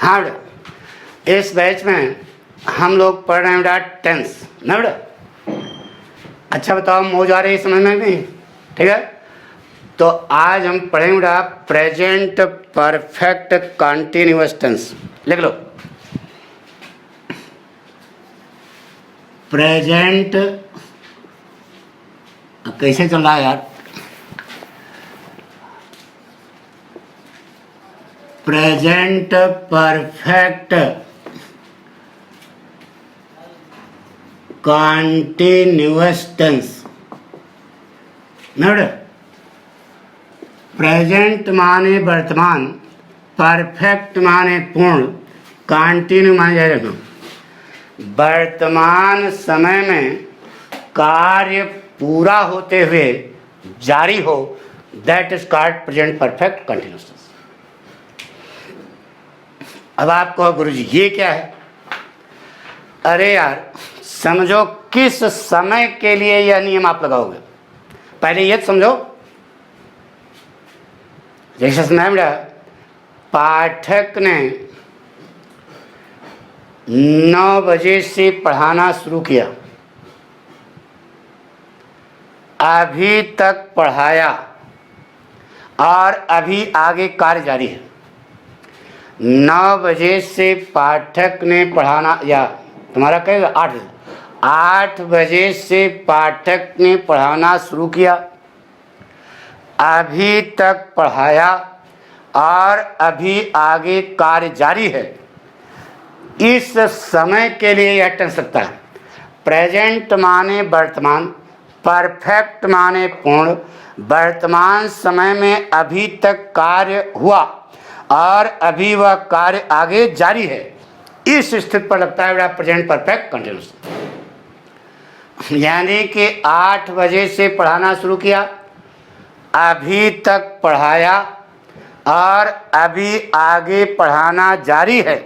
हाँ बेटा, इस बैच में हम लोग पढ़ रहे हैं बेटा टेंस ना बेटा। अच्छा बताओ, मौज आ रही है समझ में नहीं? ठीक है, तो आज हम पढ़ेंगे बेटा प्रेजेंट परफेक्ट कंटिन्यूअस टेंस। लिख लो, प्रेजेंट कैसे चल रहा है यार, प्रेजेंट परफेक्ट कंटिन्यूअस टेंस ना बेटा। प्रेजेंट माने वर्तमान, परफेक्ट माने पूर्ण, कंटिन्यू माने जारी रखना। वर्तमान समय में कार्य पूरा होते हुए जारी हो, that is called present perfect continuous. अब आप कहो गुरुजी ये क्या है? अरे यार समझो किस समय के लिए यह नियम आप लगाओगे, पहले ये समझो। जैसे सुना बेटा, पाठक ने 9 बजे से पढ़ाना शुरू किया, अभी तक पढ़ाया और अभी आगे कार्य जारी है। 9 बजे से पाठक ने पढ़ाना, या तुम्हारा कहेगा 8 बजे से पाठक ने पढ़ाना शुरू किया, अभी तक पढ़ाया और अभी आगे कार्य जारी है। इस समय के लिए यह टेंस लगता है। प्रेजेंट माने वर्तमान, परफेक्ट माने पूर्ण, वर्तमान समय में अभी तक कार्य हुआ और अभी वह कार्य आगे जारी है। इस स्थिति पर लगता है प्रेजेंट परफेक्ट कंटिन्यूअस। यानी कि 8 बजे से पढ़ाना शुरू किया, अभी तक पढ़ाया और अभी आगे पढ़ाना जारी है।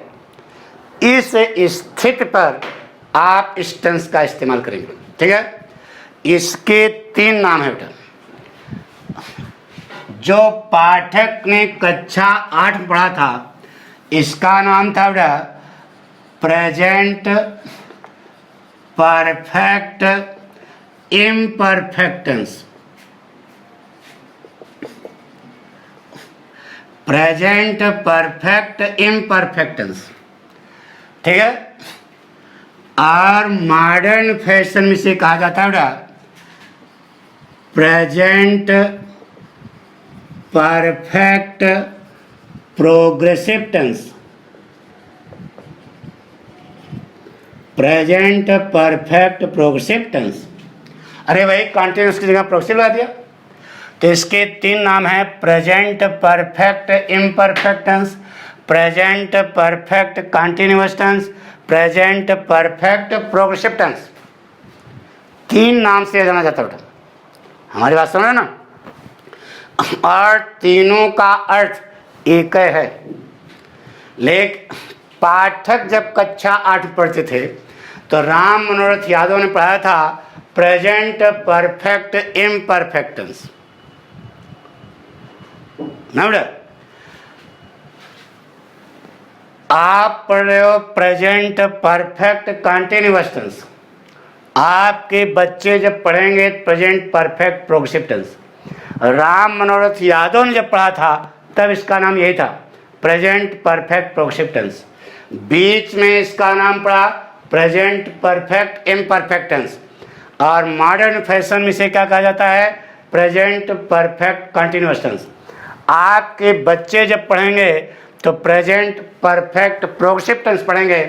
इस स्थिति पर आप इस टेंस का इस्तेमाल करेंगे। ठीक है, इसके 3 नाम है बेटा। जो पाठक ने कक्षा 8 में पढ़ा था, इसका नाम था बेटा present perfect imperfect tense. Present perfect imperfect tense, ठीक है। और मॉडर्न फैशन में से कहा जाता है बेटा present perfect progressive tense. Present perfect progressive tense. अरे भाई कंटिन्यूअस की जगह प्रोग्रेसिव लगा दिया, तो इसके 3 नाम हैं, present perfect imperfect tense, present perfect continuous tense, present perfect progressive tense. 3 नाम से जाना जाता है बेटा, हमारी बात सुन रहे ना। और तीनों का अर्थ एक है। लेकिन पाठक जब कक्षा 8 पढ़ते थे तो राम मनोरथ यादव ने पढ़ाया था प्रेजेंट परफेक्ट इम्परफेक्ट टेंस ना बेटा। आप पढ़ रहे हो प्रेजेंट परफेक्ट कंटिन्यूअस टेंस, आपके बच्चे जब पढ़ेंगे present perfect progressive tense. Ram Manorath Yadav ने जब पढ़ा था तब इसका नाम यही था प्रेजेंट परफेक्ट प्रोग्रेसिव टेंस। बीच में इसका नाम पड़ा प्रेजेंट परफेक्ट इम्परफेक्ट टेंस। और मॉडर्न फैशन में से क्या कहा जाता है? Present perfect continuous tense. आपके बच्चे जब पढ़ेंगे तो प्रेजेंट परफेक्ट प्रोग्रेसिव टेंस पढ़ेंगे,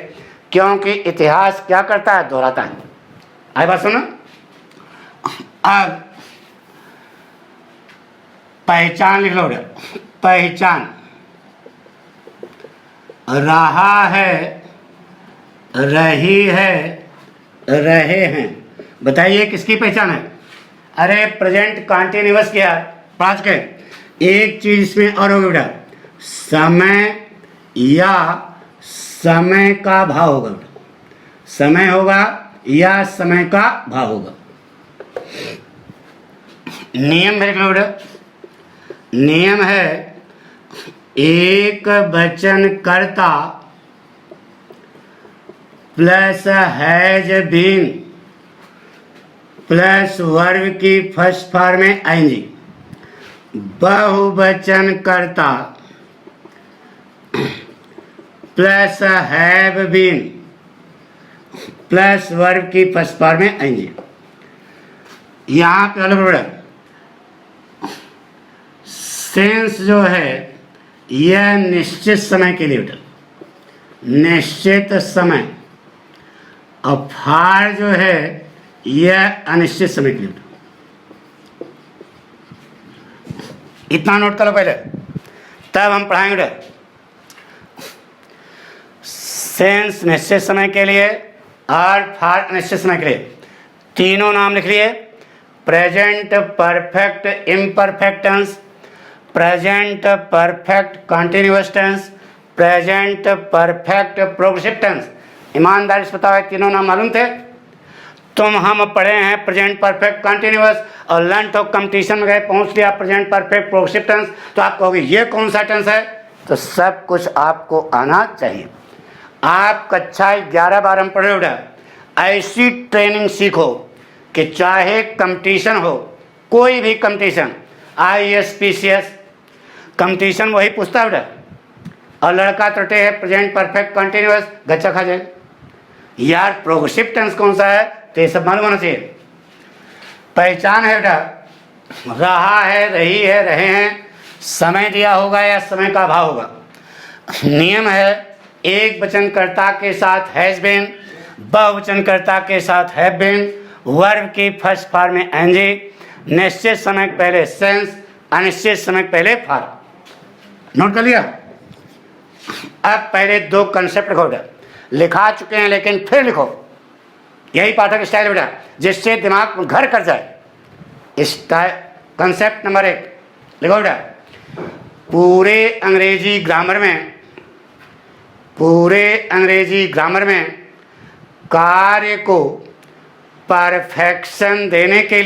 क्योंकि इतिहास क्या करता है? दोहराता है। आई बात सुनो। अब पहचान लिख लो। पहचान, रहा है, रही है, रहे हैं। बताइए किसकी पहचान है? अरे प्रेजेंट कंटिन्यूअस क्या पाँच के एक चीज इसमें और होगा बेटा, समय या समय का भाव होगा बेटा। समय होगा या समय का भाव होगा। नियम है बेटा, नियम है एक वचन कर्ता plus has been plus verb की फर्स्ट फॉर्म में आएंगी। बहुवचन कर्ता plus have been plus verb की फर्स्ट फॉर्म में आएंगे। यहाँ पे अलग सेंस जो है यह निश्चित समय के लिए होता, निश्चित समय, और फार जो है यह अनिश्चित समय के लिए होता। इतना नोट कर लो पहले, तब हम पढ़ाएंगे। सेंस निश्चित समय के लिए और फार अनिश्चित समय के लिए। तीनों नाम लिख लिए, present perfect imperfect tense, present perfect continuous tense, present perfect progressive tense. ईमानदारी से बताओ, तीनों नाम मालूम थे? तुम हम पढ़े हैं प्रेजेंट परफेक्ट कंटिन्यूअस और लर्न तो कंपटीशन में गए, पहुंच लिया प्रेजेंट परफेक्ट प्रोग्रेसिव टेंस, तो आप कहोगे ये कौन सा टेंस है? तो सब कुछ आपको आना चाहिए। आप कक्षा 11-12 में पढ़े उठा, ऐसी ट्रेनिंग सीखो कि चाहे कंपटीशन हो, कोई भी कंपटीशन, IAS PCS कंपटीशन वही पूछता है, और लड़का तटे है प्रेजेंट परफेक्ट कंटिन्यूअस, गच्चा खा जाए। यार प्रोग्रेसिव टेंस कौन सा है? तो ये सब मालूम होना चाहिए। पहचान है बेटा, रहा है, रही है, रहे हैं, समय दिया होगा या समय का अभाव होगा। नियम है, एक वचनकर्ता के साथ हैज बीन, बहुवचनकर्ता के साथ हैव बीन, वर्ब की फर्स्ट फॉर्म में एनजी, निश्चित समय के पहले सेंस, अनिश्चित समय के पहले फार। नोट कर लिया? अब पहले दो कंसेप्ट लिखो बेटा, लिखा चुके हैं लेकिन फिर लिखो, यही पाठक स्टाइल बेटा, जिससे दिमाग में घर कर जाए। कंसेप्ट नंबर 1 लिखो बेटा, पूरे अंग्रेजी ग्रामर में कार्य को परफेक्शन देने के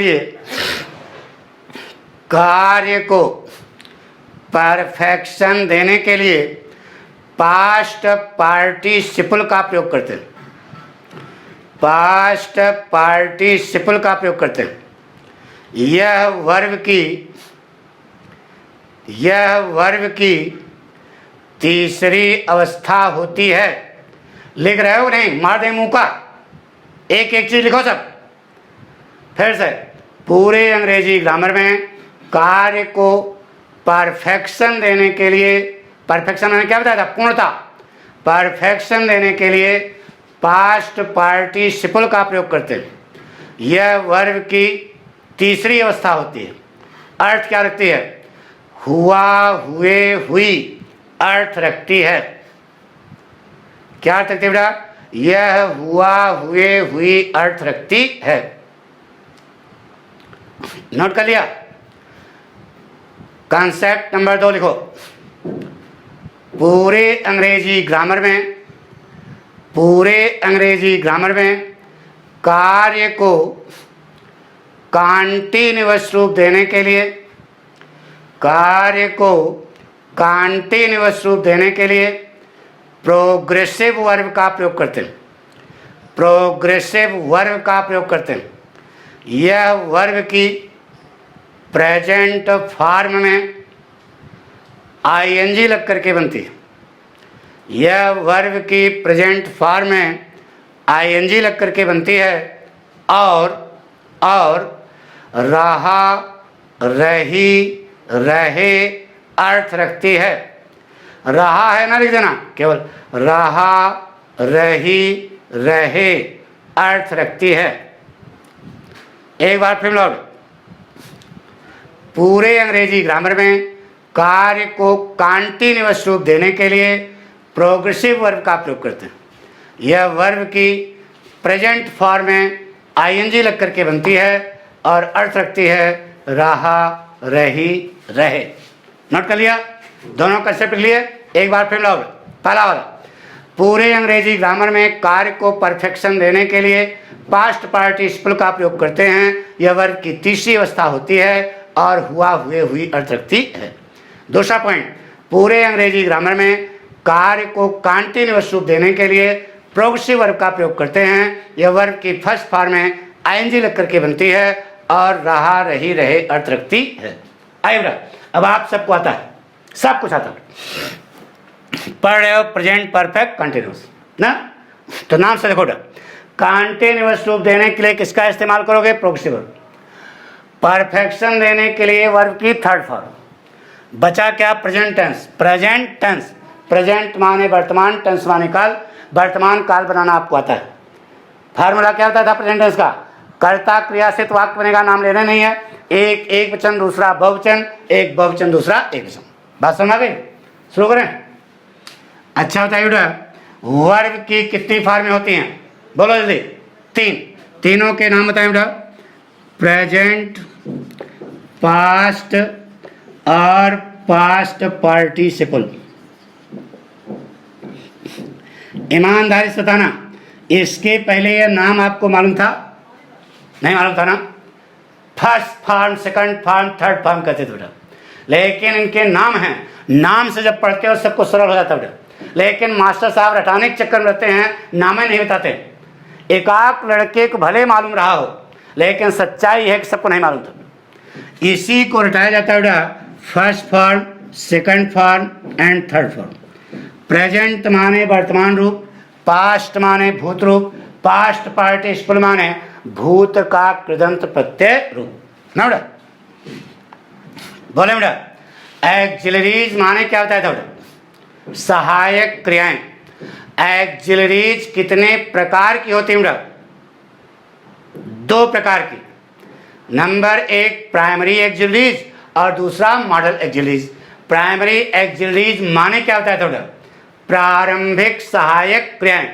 लिए पास्ट पार्टिसिपल का प्रयोग करते हैं। पास्ट पार्टिसिपल का प्रयोग करते हैं। यह वर्ब की तीसरी अवस्था होती है। लिख रहे हो नहीं? मार दे मुंह का, एक एक चीज लिखो सब। फिर से, पूरे अंग्रेजी ग्रामर में कार्य को परफेक्शन देने के लिए, परफेक्शन मैंने क्या बताया था? पूर्णता। परफेक्शन देने के लिए पास्ट पार्टिसिपल का प्रयोग करते हैं। यह वर्ब की तीसरी अवस्था होती है। अर्थ क्या रखती है? हुआ, हुए, हुई अर्थ रखती है। क्या अर्थ रखती है बेटा? यह हुआ, हुए, हुई अर्थ रखती है। नोट कर लिया? कॉन्सेप्ट नंबर 2 लिखो, पूरे अंग्रेजी ग्रामर में कार्य को कॉन्टिन्यूअस रूप देने के लिए प्रोग्रेसिव वर्ब का प्रयोग करते हैं। यह वर्ब की प्रेजेंट फॉर्म में ING लग करके बनती है। यह वर्ब की प्रेजेंट फॉर्म में ING लग करके बनती है और रहा, रही, रहे अर्थ रखती है। रहा है ना लिख देना, केवल रहा, रही, रहे अर्थ रखती है। एक बार फिर लोग, पूरे अंग्रेजी ग्रामर में कार्य को कॉन्टिन्यूअस रूप देने के लिए प्रोग्रेसिव वर्ब का प्रयोग करते हैं। यह वर्ब की प्रेजेंट फॉर्म में ING लग करके बनती है और अर्थ रखती है रहा, रही, रहे। नोट कर लिया? दोनों कंसेप्ट लिए एक बार फिर लोग। पहला वाला, पूरे अंग्रेजी ग्रामर में कार्य को परफेक्शन देने के लिए पास्ट पार्टिसिपल का प्रयोग करते हैं। यह वर्ब की तीसरी अवस्था होती है और हुआ, हुए, हुई अर्थ रखती है। दूसरा पॉइंट, पूरे अंग्रेजी ग्रामर में कार्य को कंटीन्यूअस रूप देने के लिए प्रोग्रेसिव वर्ब का प्रयोग करते हैं। यह वर्ब की फर्स्ट फॉर्म में आईएनजी लग करके बनती है और रहा रही रहे अर्थ रखती है। आइए बेटा, अब आप सबको आता है, सब कुछ आता है। पढ़ रहे हो प्रेजेंट परफेक्ट कंटिन्यूअस ना, तो नाम से देखो कंटिन्यूअस रूप देने के लिए किसका इस्तेमाल करोगे? Progressive verb. परफेक्शन देने के लिए वर्ब की थर्ड फॉर्म। बचा क्या? Present tense. Present tense, present माने वर्तमान, टेंस माने काल। वर्तमान काल बनाना आपको आता है। फार्मूला क्या होता था प्रेजेंट टेंस का? कर्ता क्रिया से तो वाक्य बनेगा, नाम लेना नहीं है। एक वचन, दूसरा बहुवचन, एक बहुवचन, दूसरा एक वचन। बात समझ आ गई? शुरू करें। अच्छा बताइए बेटा, वर्ब की कितनी फॉर्में होती हैं? बोलो जल्दी। तीन। तीनों के नाम बताएं बेटा। प्रेजेंट, पास्ट और पास्ट पार्टिसिपल। ईमानदारी से बताना, इसके पहले यह नाम आपको मालूम था? नहीं मालूम था ना? First form, second form, third form कहते थे बेटा, लेकिन इनके नाम हैं। नाम से जब पढ़ते हो सबको सरल हो जाता बेटा, लेकिन मास्टर साहब रटाने के चक्कर में रहते हैं, नामें नहीं बताते। एक आध लड़के को भले मालूम रहा हो, लेकिन सच्चाई है कि सबको नहीं मालूम था। इसी को रटाया जाता है बेटा first form, second form and third form. Present माने वर्तमान रूप, पास्ट माने भूत रूप, पास्ट पार्टिसिपल माने भूत का कृदंत प्रत्यय रूप ना बेटा। बोले बेटा एक्सिलरीज माने क्या होता है बेटा? सहायक क्रियाएं। एक्सिलरीज कितने प्रकार की होती है बेटा? दो प्रकार की। नंबर एक प्राइमरी एक्सिलरीज और दूसरा मॉडल एक्सिलरीज। प्राइमरी एक्सिलरीज माने क्या होता है बेटा? प्रारंभिक सहायक क्रियाएं,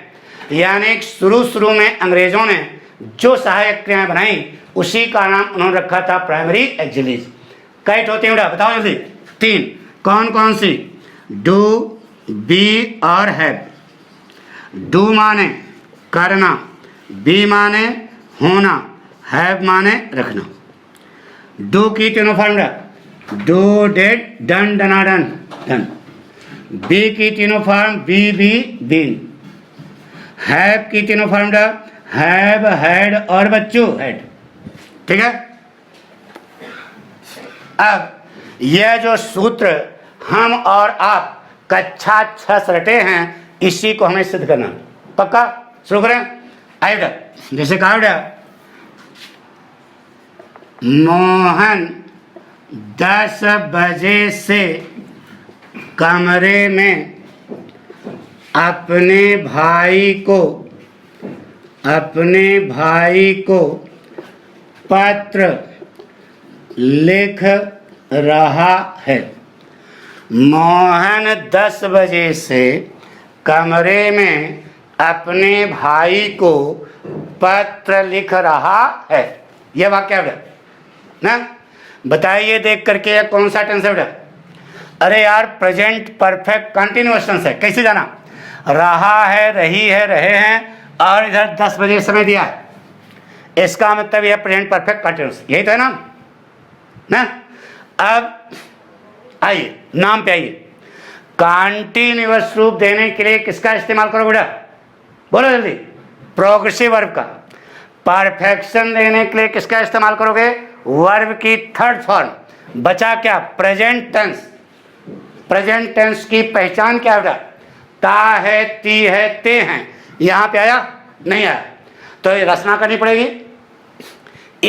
यानी शुरू में अंग्रेजों ने जो सहायक क्रियाएं बनाई उसी का नाम उन्होंने रखा था प्राइमरी एक्सिलरीज। कई होती हैं बेटा? बताओ जल्दी। तीन। कौन कौन सी? डू, बी और हैव। डू माने करना, बी माने होना, हैव माने रखना। डू की तीनों form do, did, done, done, done, done. Be की तीनों form be, be, been. Have की तीनों फॉर्म हैव, हैड और बच्चों हैड। ठीक है। अब यह जो सूत्र हम और आप कक्षा 6 से रटे हैं, इसी को हमें सिद्ध करना। पक्का? शुरू करें। आइए बेटा, जैसे कहा बेटा मोहन 10 बजे से कमरे में अपने भाई को पत्र लिख रहा है। मोहन 10 बजे से कमरे में अपने भाई को पत्र लिख रहा है। यह वाक्य है ना? बताइए देख करके यह कौन सा टेंस है बेटा? अरे यार प्रेजेंट परफेक्ट कंटिन्यूअस टेंस है। कैसे जाना? रहा है, रही है, रहे हैं और इधर 10 बजे समय दिया है, इसका मतलब यह प्रेजेंट परफेक्ट कंटिन्यूअस। यही तो है ना? अब आइए नाम पे आइए। कंटिन्यूअस रूप देने के लिए किसका इस्तेमाल करो बेटा? बोलो जल्दी। प्रोग्रेसिव वर्ब का। परफेक्शन देने के लिए किसका इस्तेमाल करोगे? वर्ब की थर्ड फॉर्म। बचा क्या? Present tense. प्रेजेंट टेंस की पहचान क्या है बेटा? ता है, ती है, ते हैं। यहां पे आया? नहीं आया, तो ये रचना करनी पड़ेगी।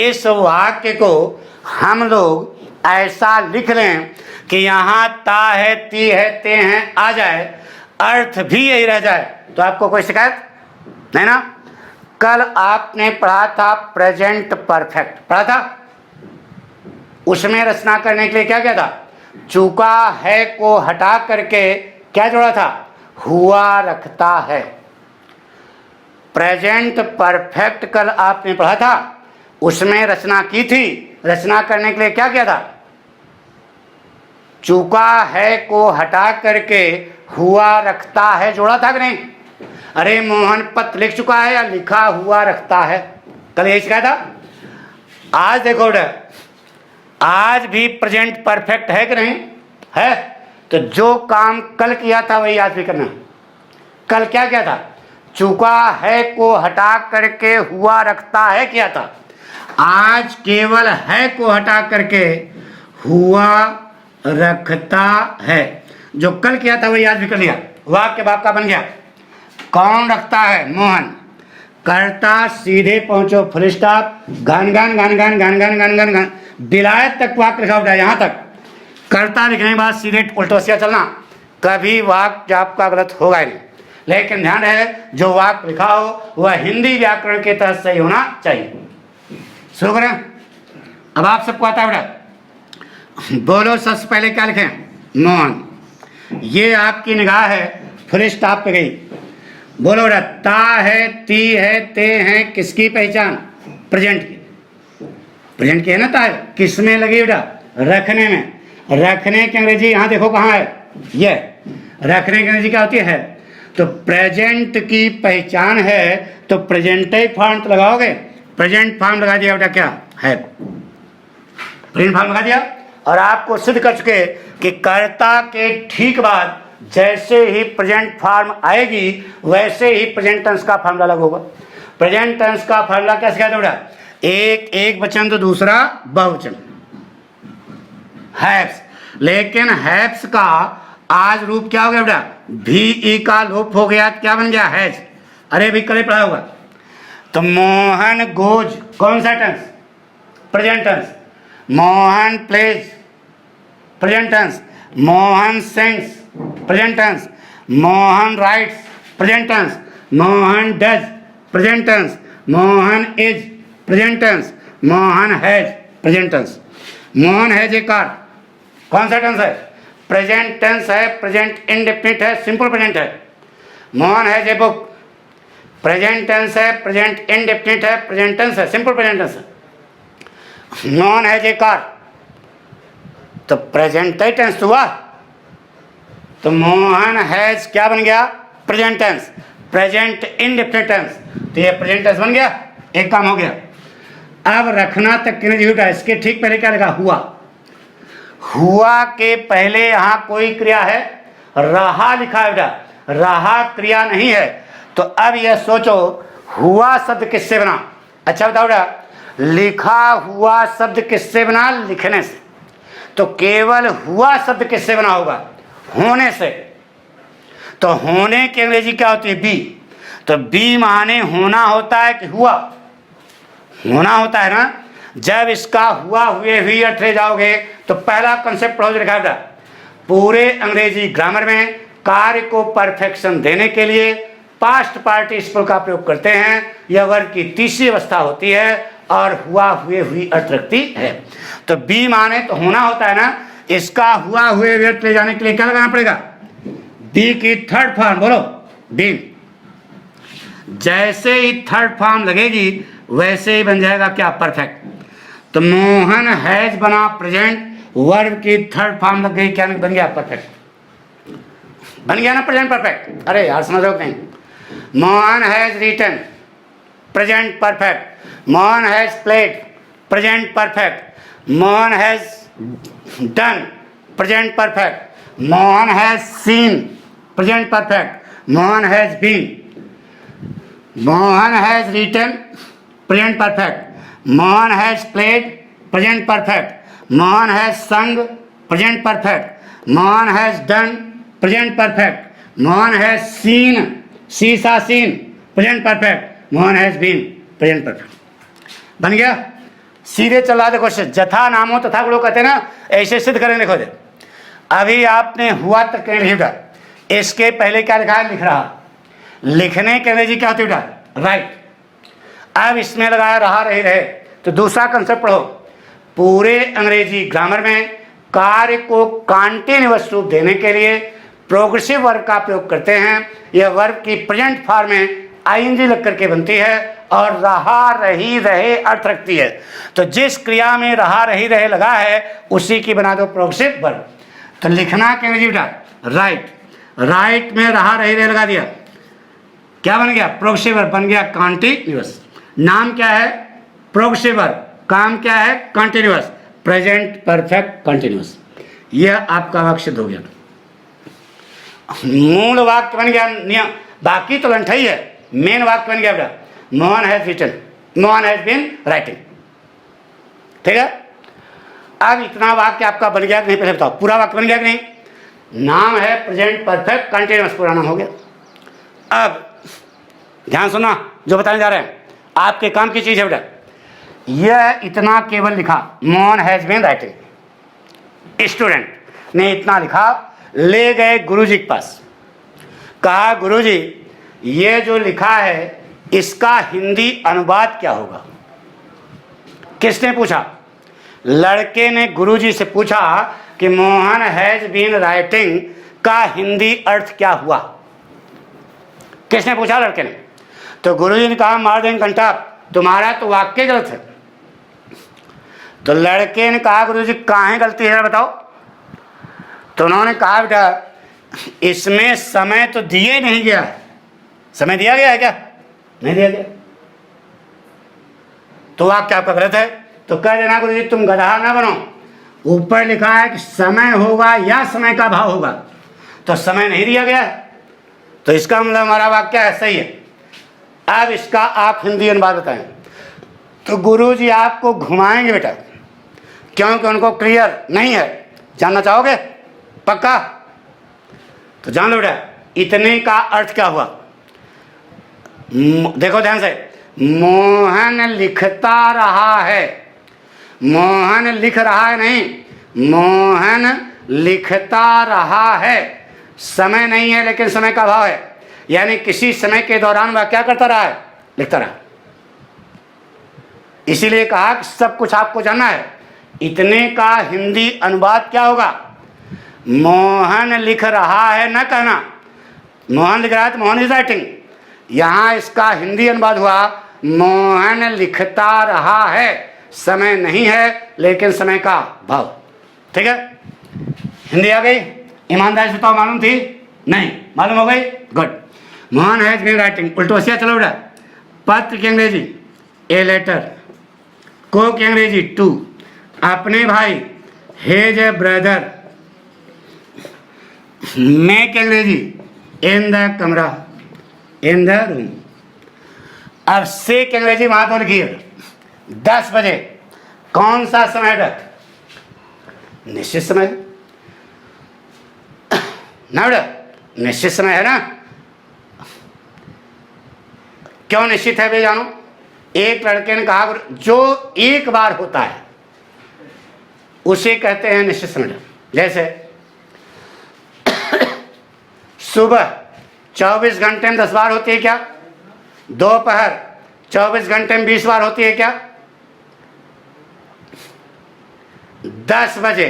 इस वाक्य को हम लोग ऐसा लिख लें कि यहां ता है, ती है, ते हैं आ जाए, अर्थ भी यही रह जाए, तो आपको कोई शिकायत नहीं ना? कल आपने पढ़ा था प्रेजेंट परफेक्ट, पढ़ा था। उसमें रचना करने के लिए क्या क्या था? चूका है को हटा करके क्या जोड़ा था? हुआ रखता है। प्रेजेंट परफेक्ट कल आपने पढ़ा था, उसमें रचना की थी। रचना करने के लिए क्या किया था? चूका है को हटा करके हुआ रखता है जोड़ा था कि नहीं? अरे मोहन पत्र लिख चुका है या लिखा हुआ रखता है? कल यही सिखाया था। आज देखो आज भी प्रेजेंट परफेक्ट है कि नहीं है? तो जो काम कल किया था वही आज भी करना। कल क्या किया था? चुका है को हटा करके हुआ रखता है किया था। आज केवल है को हटा करके हुआ रखता है। जो कल किया था वही आज भी कर लिया। वाक्य बाप का बन गया। कौन रखता है? मोहन। करता सीधे पहुंचो फुल स्टॉप, गान गान गान गान गान गान गान गान गान विलायत तक वाक्य लिखा उठा। यहाँ तक करता लिखने के बाद सीधे उल्टोसिया चलना, कभी वाक्य आपका गलत होगा ही नहीं। लेकिन ध्यान रहे जो वाक्य लिखा हो वह हिंदी व्याकरण के तहत सही होना चाहिए। शुरू करें। अब आप सबको आता है बेटा, बोलो सबसे पहले क्या लिखें? मोहन। ये आपकी निगाह है फुल स्टॉप पे गई। बोलो बेटा, ता है, ती है, ते हैं, किसकी पहचान? प्रेजेंट की। प्रेजेंट की है ना ता है, किस में लगी बेटा? रखने में। रखने की अंग्रेजी यहाँ देखो कहाँ है, ये रखने की अंग्रेजी क्या होती है? तो प्रेजेंट की पहचान है तो प्रेजेंट फॉर्म तो लगाओगे। प्रेजेंट फॉर्म लगा दिया बेटा, क्या है? प्रेजेंट फॉर्म लगा दिया। और आपको सिद्ध कर चुके कि कर्ता के ठीक बाद जैसे ही प्रेजेंट फॉर्म आएगी वैसे ही प्रेजेंट टेंस का फॉर्मूला लागू होगा। प्रेजेंट टेंस का फॉर्मूला कैसे कहते हैं बेटा? एक वचन तो दूसरा बहुवचन, हैव्स। लेकिन हैव्स का आज रूप क्या हो गया बेटा? भी ई का लोप हो गया, क्या बन गया? हैज। अरे भी कल पढ़ा होगा। तो मोहन गोज, कौन सा tense? Present tense. Mohan plays, present tense. Mohan sings, present tense. Mohan writes, present tense. Mohan does, present tense. Mohan is, present tense. Mohan has, present tense. Mohan has a car, कौन सा टेंस है? प्रेजेंट टेंस है, प्रेजेंट इंडेफिनिट है, सिंपल प्रेजेंट है। Mohan has a book, present tense है, present indefinite है, present tense है, simple present tense है। मोहन हैज ए कार, तो प्रेजेंट टेंस हुआ। तो मोहन हैज क्या बन गया? Present tense, present indefinite tense. तो ये प्रेजेंट टेंस बन गया, एक काम हो गया। अब रखना तक के नहीं उठा, इसके ठीक पहले क्या लिखा? हुआ। हुआ के पहले यहां कोई क्रिया है? रहा लिखा है बेटा, रहा क्रिया नहीं है। तो अब यह सोचो हुआ शब्द किससे बना? अच्छा बताओ बेटा, लिखा हुआ शब्द किससे बना? लिखने से। तो केवल हुआ शब्द किससे बना होगा? होने से। तो होने की अंग्रेजी क्या होती है? बी। तो बी माने होना होता है कि हुआ? होना होता है ना। जब इसका हुआ हुए हुई अर्थ ले जाओगे तो पहला कंसेप्ट पढ़ो लिखा था, पूरे अंग्रेजी ग्रामर में कार्य को परफेक्शन देने के लिए पास्ट पार्टिसिपल का प्रयोग करते हैं। यह वर्ग की तीसरी अवस्था होती है और हुआ हुए हुई अर्थ रखती है। तो बी माने तो होना होता है ना, इसका हुआ हुए हुए अर्थ ले जाने के लिए क्या लगाना पड़ेगा? बी की थर्ड फॉर्म, बोलो बी। जैसे ही थर्ड फॉर्म लगेगी वैसे ही बन जाएगा क्या? परफेक्ट। तो मोहन हैज बना प्रेजेंट, वर्ब की थर्ड फॉर्म लग गई, क्या बन गया? परफेक्ट। बन गया ना प्रेजेंट परफेक्ट। अरे यार समझ रहे हो कहीं? Mohan has written, present perfect. Mohan has played, present perfect. Mohan has done, present perfect. Mohan has seen, present perfect. Mohan has been. Mohan has written, present perfect. Mohan has played, present perfect. Mohan has sung, present perfect. Mohan has done, present perfect. Mohan has seen, see saw seen, present perfect. Mohan has been, present perfect. बन गया। सीधे चला देखो, जथा नामो तथा गुणों कहते हैं ना, ऐसे सिद्ध करें। देखो दे, अभी आपने हुआ तक कहीं लिखा, इसके पहले क्या लिखा है? लिख रहा। लिखने की अंग्रेजी क्या होती है बेटा? राइट। अब इसमें लगाया रहा रही रहे। तो दूसरा कंसेप्ट पढ़ो, पूरे अंग्रेजी ग्रामर में कार्य को कॉन्टिन्यूअस रूप देने के लिए प्रोग्रेसिव वर्ब का प्रयोग करते हैं। यह वर्ब की प्रेजेंट फॉर्म में आईएनजी लग करके बनती है और रहा रही रहे अर्थ रखती है। तो जिस क्रिया में रहा रही रहे लगा है उसी की बना दो प्रोग्रेसिव वर्ब। तो लिखना के अंग्रेजी बेटा राइट। राइट में रहा रही रहे लगा दिया, क्या बन गया? प्रोग्रेसिव वर्ब बन गया कॉन्टिन्यूअस। नाम क्या है? Progressive verb. काम क्या है? कॉन्टिन्यूअस। Present perfect continuous. यह आपका वाक्य सिद्ध हो गया। मूल वाक्य बन गया नियम, बाकी तो लंठई है, मेन वाक्य बन गया बेटा, Mohan has written, Mohan has been writing. ठीक है, अब इतना वाक्य आपका बन गया कि नहीं, पहले बताओ पूरा वाक्य बन गया कि नहीं? नाम है प्रेजेंट परफेक्ट कंटिन्यूअस, पूरा नाम हो गया। अब ध्यान सुना जो बताने जा रहे हैं, आपके काम की चीज है बेटा। यह इतना केवल लिखा, Mohan has been writing, student ने इतना लिखा, ले गए गुरुजी के पास, कहा गुरुजी ये जो लिखा है इसका हिंदी अनुवाद क्या होगा? किसने पूछा? लड़के ने गुरुजी से पूछा कि मोहन हैज बीन राइटिंग का हिंदी अर्थ क्या हुआ? किसने पूछा? लड़के ने। तो गुरुजी ने कहा मार देंगे घंटा, तुम्हारा तो वाक्य गलत है। तो लड़के ने कहा गुरुजी काहे गलती है बताओ? तो उन्होंने कहा बेटा इसमें समय तो दिए नहीं गया है। समय दिया गया है क्या? नहीं दिया गया, तो वाक्य आपका गलत है। तो कह देना गुरुजी तुम गधा ना बनो, ऊपर लिखा है कि समय होगा या समय का भाव होगा, तो समय नहीं दिया गया है, तो इसका मतलब हमारा वाक्य है सही है। अब इसका आप हिंदी अनुवाद बताएं। तो गुरुजी आपको घुमाएंगे बेटा, क्योंकि उनको क्लियर नहीं है। जानना चाहोगे? पक्का? तो जान लो बेटा इतने का अर्थ क्या हुआ। देखो ध्यान से, मोहन लिखता रहा है, मोहन लिख रहा है नहीं, मोहन लिखता रहा है, समय नहीं है लेकिन समय का भाव है, यानी किसी समय के दौरान वह क्या करता रहा है? लिखता रहा। इसीलिए कहा कि सब कुछ आपको जानना है। इतने का हिंदी अनुवाद क्या होगा? मोहन लिख रहा है न कहना, मोहन लिख रहा है तो मोहन इज राइटिंग। यहां इसका हिंदी अनुवाद हुआ मोहन लिखता रहा है, समय नहीं है लेकिन समय का भाव। ठीक है, हिंदी आ गई? ईमानदारी से बताओ मालूम थी? नहीं मालूम हो गई? Good. Mohan has been writing, उल्टोसिया चलो बेटा। पत्र की अंग्रेजी ए लेटर, को की अंग्रेजी टू, अपने भाई हेज ए ब्रदर, मैं की अंग्रेजी इन द कमरा, इन द रूम। अब से की अंग्रेजी वहां तो लिखिए 10 बजे। कौन सा समय है? निश्चित समय ना बेटा, निश्चित समय है ना। क्यों निश्चित है भाई जानो? एक लड़के ने कहा जो एक बार होता है उसे कहते हैं निश्चित समय। जैसे सुबह 24 घंटे में 10 बार होती है क्या? दोपहर 24 घंटे में 20 बार होती है क्या? 10 बजे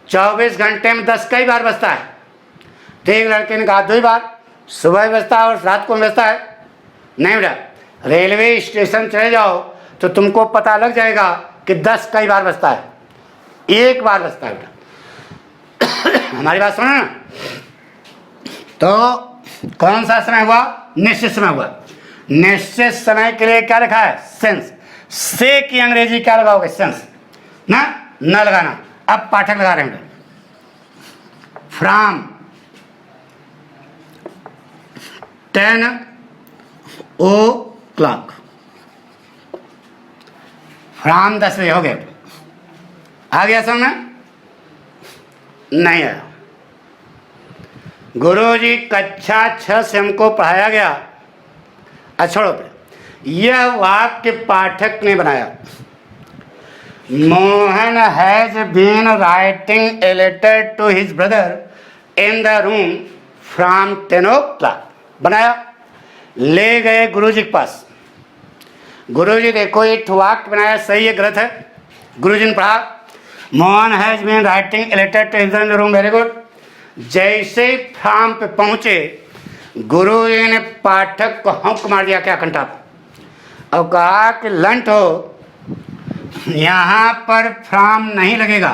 24 घंटे में 10 कई बार बजता है? तो एक लड़के ने कहा 2 बार, सुबह भी बजता है और रात को भी बजता है। नहीं बेटा, रेलवे स्टेशन चले जाओ तो तुमको पता लग जाएगा कि 10 कई बार बजता है, एक बार बजता है बेटा। हमारी बात सुनो ना। तो कौन सा समय हुआ? निश्चित समय हुआ। निश्चित समय के लिए क्या लिखा है? सेंस। से की अंग्रेजी क्या लगाओगे? सेंस ना, न लगाना। अब पाठक लगा रहे हैं फ्रॉम 10 o'clock, फ्रॉम 10 बजे हो गया। आ गया समझ में? नहीं आया। गुरुजी कक्षा 6 से हमको पढ़ाया गया। अच्छा यह वाक्य पाठक ने बनाया, Mohan has been writing a letter to his brother in the room from 10 o'clock। बनाया, ले गए गुरुजी के पास। गुरुजी देखो एक वाक्य बनाया, सही है गलत है? गुरुजी ने पढ़ा Mohan has been writing a letter to his brother in the room. Very good. जैसे फ्रॉम पे पहुंचे गुरुजी ने पाठक को हंक मार दिया क्या कंठा पे, और कहा कि लंट हो, यहां पर फ्रॉम नहीं लगेगा,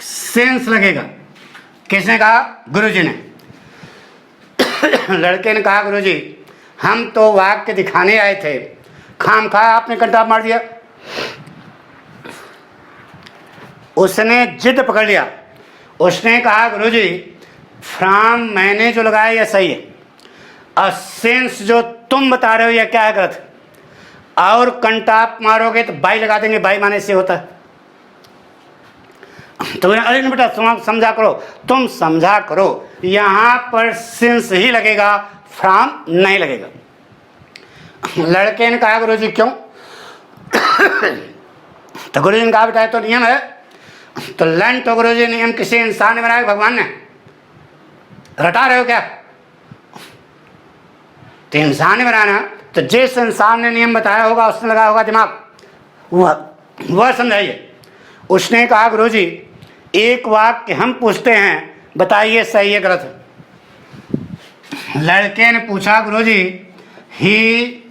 सेंस लगेगा। किसने कहा? गुरुजी ने। लड़के ने कहा गुरुजी हम तो वाक्य दिखाने आए थे, खाम खा आपने कंठा मार दिया। उसने जिद पकड़ लिया, उसने कहा गुरुजी फ्रॉम मैंने जो लगाया यह सही है, और सिंस जो तुम बता रहे हो यह क्या है, गलत। और कंटाप मारोगे तो बाई लगा देंगे, बाई माने से होता है। तो अरे नहीं बेटा तुम समझा करो, तुम समझा करो, यहां पर सिंस ही लगेगा, फ्रॉम नहीं लगेगा। लड़के ने कहा गुरु जी क्यों? तो गुरु जी ने कहा बेटा तो नियम है। तो लंड तो गुरु जी नियम किसी इंसान ने बनाया, भगवान ने? रटा रहे हो क्या? तो इंसान ने बनाना, तो जिस इंसान ने नियम बताया होगा उसने लगाया होगा दिमाग, वह समझाइए। उसने कहा गुरु जी एक वाक्य हम पूछते हैं, बताइए सही है गलत है। लड़के ने पूछा गुरु जी he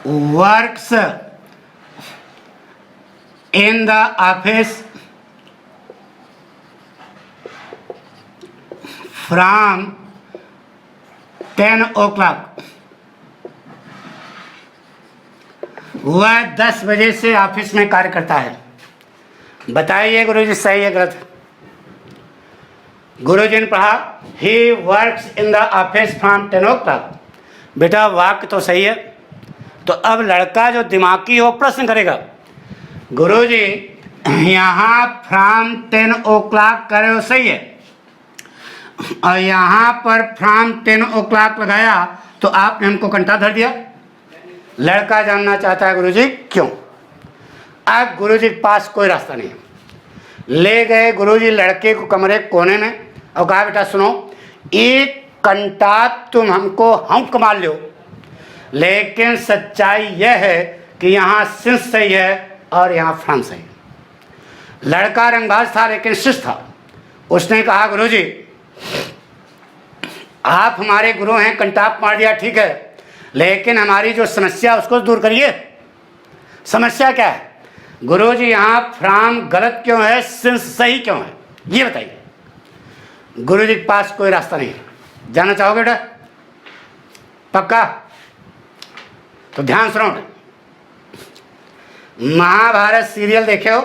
works in the office from 10 o'clock, वह 10 बजे से ऑफिस में कार्य करता है, बताइए गुरु जी सही है गलत? गुरु जी ने पढ़ा ही works in the office from 10 o'clock। बेटा वाक्य तो सही है, तो अब लड़का जो दिमागी हो प्रश्न करेगा, गुरु जी यहाँ फ्रॉम 10 o'clock करे हो सही है, और यहाँ पर फ्रॉम 10 o'clock लगाया तो आपने हमको कंटा धर दिया। लड़का जानना चाहता है गुरु जी क्यों? अब गुरु जी के पास कोई रास्ता नहीं है। ले गए गुरु जी लड़के को कमरे कोने में और कहा बेटा सुनो, एक कंटा तुम हमको हम कमा लो, लेकिन सच्चाई यह है कि यहाँ सिंस सही है और यहाँ फ्रॉम सही है। लड़का रंगबाज था लेकिन शिष्ट था। उसने कहा गुरु जी आप हमारे गुरु हैं, कंटाप मार दिया ठीक है, लेकिन हमारी जो समस्या उसको दूर करिए। समस्या क्या है? गुरु जी यहाँ फ्रॉम गलत क्यों है, सिंस सही क्यों है, ये बताइए। गुरु जी के पास कोई रास्ता नहीं है। जानना चाहोगे बेटा? पक्का? तो ध्यान सुनो। महाभारत सीरियल देखे हो?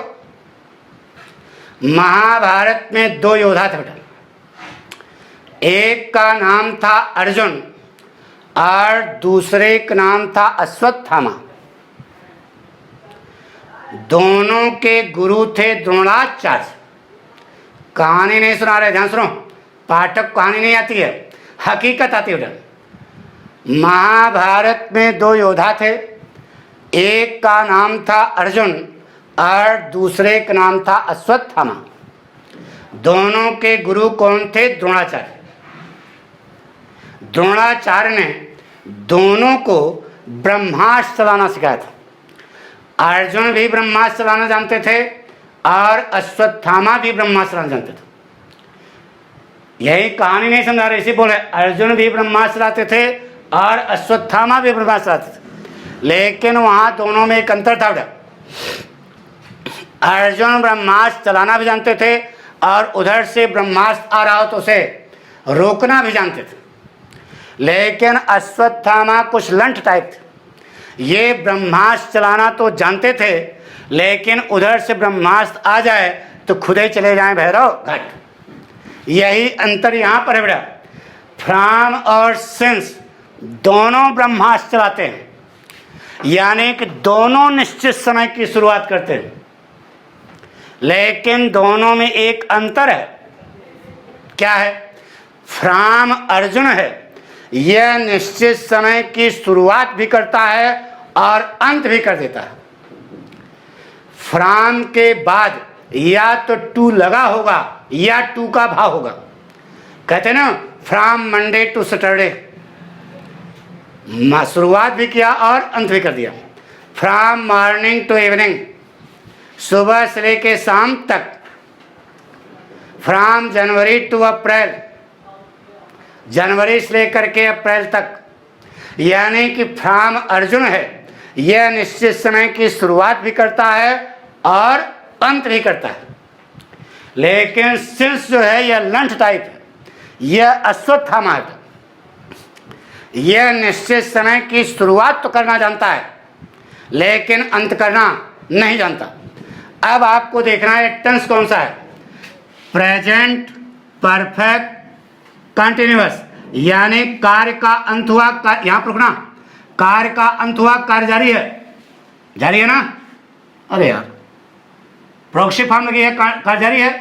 महाभारत में 2 योद्धा थे बेटा। एक का नाम था अर्जुन और दूसरे का नाम था अश्वत्थामा। दोनों के गुरु थे द्रोणाचार्य। कहानी नहीं सुना रहे, ध्यान सुनो, पाठक कहानी नहीं आती है, हकीकत आती है। महाभारत में 2 योद्धा थे, एक का नाम था अर्जुन और दूसरे का नाम था अश्वत्थामा। दोनों के गुरु कौन थे? द्रोणाचार्य। द्रोणाचार्य ने दोनों को ब्रह्मास्त्र चलाना सिखाया था। अर्जुन भी ब्रह्मास्त्र चलाना जानते थे और अश्वत्थामा भी ब्रह्मास्त्र चलाना जानते थे। यही कहानी नहीं समझा रहे, इसी बोले अर्जुन भी ब्रह्मास्त्र चलाते थे और अश्वत्थामा भी ब्रह्मास्त्र चलाते थे, लेकिन वहां दोनों में एक अंतर था। अर्जुन ब्रह्मास्त्र चलाना भी जानते थे और उधर से ब्रह्मास्त्र आ रहा हो तो उसे रोकना भी जानते थे, लेकिन अश्वत्थामा कुछ लंठ टाइप थे। ये ब्रह्मास्त्र चलाना तो जानते थे, लेकिन उधर से ब्रह्मास्त्र आ जाए तो खुद ही चले जाएं भैरव घाट। यही अंतर यहाँ पर है बेटा। फ्रॉम और सिंस दोनों ब्रह्मास्त्र चलाते हैं, यानी कि दोनों निश्चित समय की शुरुआत करते हैं, लेकिन दोनों में एक अंतर है। क्या है? फ्रॉम अर्जुन है, यह निश्चित समय की शुरुआत भी करता है और अंत भी कर देता है। फ्रॉम के बाद या तो टू लगा होगा या टू का भाव होगा। कहते हैं ना फ्रॉम मंडे टू सैटरडे, शुरुआत भी किया और अंत भी कर दिया। फ्रॉम मॉर्निंग टू इवनिंग, सुबह से लेके शाम तक। फ्रॉम जनवरी टू अप्रैल, जनवरी से लेकर के अप्रैल तक। यानी कि फ्रॉम अर्जुन है, यह निश्चित समय की शुरुआत भी करता है और अंत भी करता है। लेकिन सिंस जो है यह लंठ टाइप है, यह अश्वत्थामा है। यह निश्चित समय की शुरुआत तो करना जानता है, लेकिन अंत करना नहीं जानता। अब आपको देखना है टेंस कौन सा है। प्रेजेंट परफेक्ट कंटिन्यूअस, यानी कार्य का अंत हुआ, यहां पर रुकना, कार्य का अंत हुआ, कार्य जारी है, जारी है ना। अरे यार, प्रोक्सी फॉर्म लगी है, कार्य जारी है।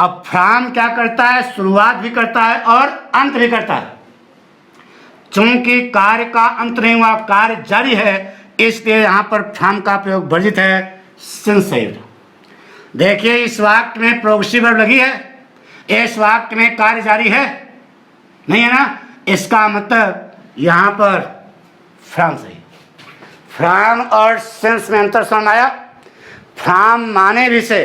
अब फ्रॉम क्या करता है, शुरुआत भी करता है और अंत भी करता है। चूंकि कार्य का अंत नहीं हुआ, कार्य जारी है, इसलिए यहां पर फ्रॉम का प्रयोग वर्जित है, सिंस सेव्ड। देखिए इस वाक्य में प्रोग्रेसिव वर्ब लगी है, इस वाक्य में कार्य जारी है, नहीं है ना। इसका मतलब यहां पर फ्रॉम सही। फ्रॉम और सिंस में अंतर समझ आया। फ्रॉम माने विषय,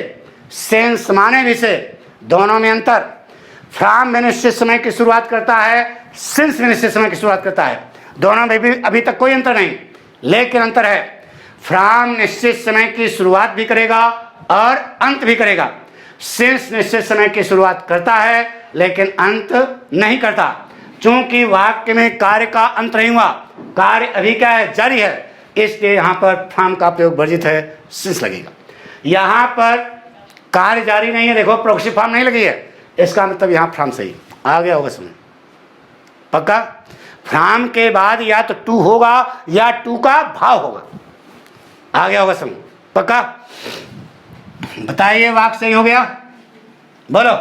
सिंस माने विषय, दोनों में अंतर। फ्रॉम में निश्चित समय की शुरुआत करता है, सिंस में निश्चित समय की शुरुआत करता है। दोनों में भी अभी तक कोई अंतर नहीं, लेकिन अंतर है, फ्रॉम निश्चित समय की शुरुआत भी करेगा और अंत भी करेगा। सिंस निश्चित समय की शुरुआत करता है लेकिन अंत नहीं करता। चूंकि वाक्य में कार्य का अंत नहीं हुआ, कार्य अभी क्या है, जारी है, इसलिए यहां पर फ्रॉम का प्रयोग वर्जित है, सिंस लगेगा। यहां पर कार्य जारी नहीं है, देखो प्रोक्सी फॉर्म नहीं लगी है, इसका मतलब यहां फ्रॉम सही आ गया होगा समझ, पक्का। फ्रॉम के बाद या तो टू होगा या टू का भाव होगा, आ गया होगा समझ, पक्का। बताइए वाक्य सही हो गया, बोलो,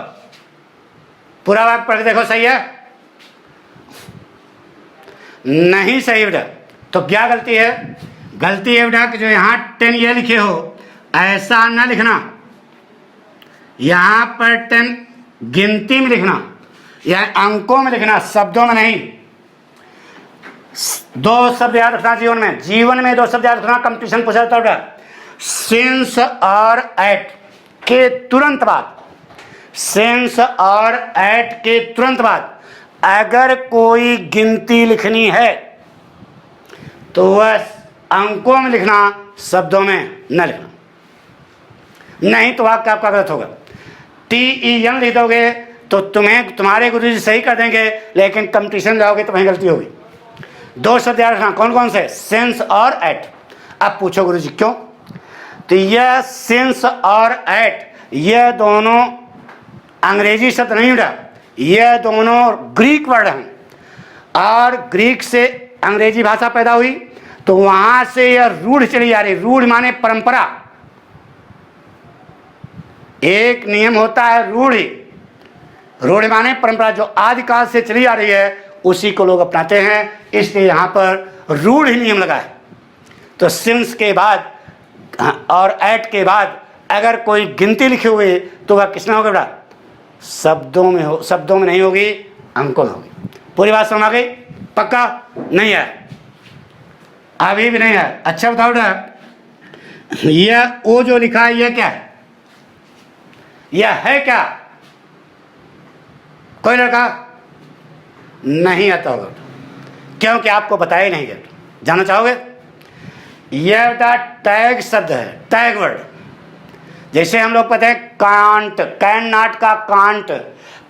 पूरा वाक्य पढ़ के देखो, सही है नहीं सही बेटा, तो क्या गलती है, गलती है बेटा कि जो यहां 10 ये लिखे हो, ऐसा ना लिखना, यहां पर 10 गिनती में लिखना या अंकों में लिखना, शब्दों में नहीं। दो शब्द याद रखना जीवन में, जीवन में दो शब्द याद रखना, कंपटीशन पूछा जाता है। सिंस और एट के तुरंत बाद, सिंस और एट के तुरंत बाद अगर कोई गिनती लिखनी है तो वह अंकों में लिखना, शब्दों में न लिखना, नहीं तो वाक्य आपका गलत होगा। TEN लिख दोगे तो तुम्हारे गुरुजी सही कर देंगे, लेकिन कंपटीशन जाओगे तो वहीं गलती होगी। दो शब्द याद रखना, कौन कौन से, सिंस और एट। अब पूछो गुरुजी क्यों, तो यह सिंस और एट यह दोनों अंग्रेजी शब्द नहीं उड़ा, यह दोनों ग्रीक वर्ड हैं और ग्रीक से अंग्रेजी भाषा पैदा हुई, तो वहां से यह रूढ़ चली जा रही। रूढ़ माने परंपरा, एक नियम होता है रूढ़, रूढ़ माने परंपरा, जो आदिकाल से चली आ रही है उसी को लोग अपनाते हैं, इसलिए यहां पर रूढ़ ही नियम लगा है। तो सिंस के बाद और एट के बाद अगर कोई गिनती लिखी हुई तो वह किसमें होगा बेटा, शब्दों में हो, शब्दों में नहीं होगी, अंकों में होगी। पूरी बात समझ आ गई, पक्का। नहीं है, अभी भी नहीं है। अच्छा बताओ बेटा, यह ओ जो लिखा है यह क्या है, यह है क्या, कोई लड़का नहीं आता होगा क्योंकि आपको बताया ही नहीं गया। जानना चाहोगे, यह बेटा टैग शब्द है, टैग वर्ड। जैसे हम लोग पता है कांट, कैन नाट का कांट,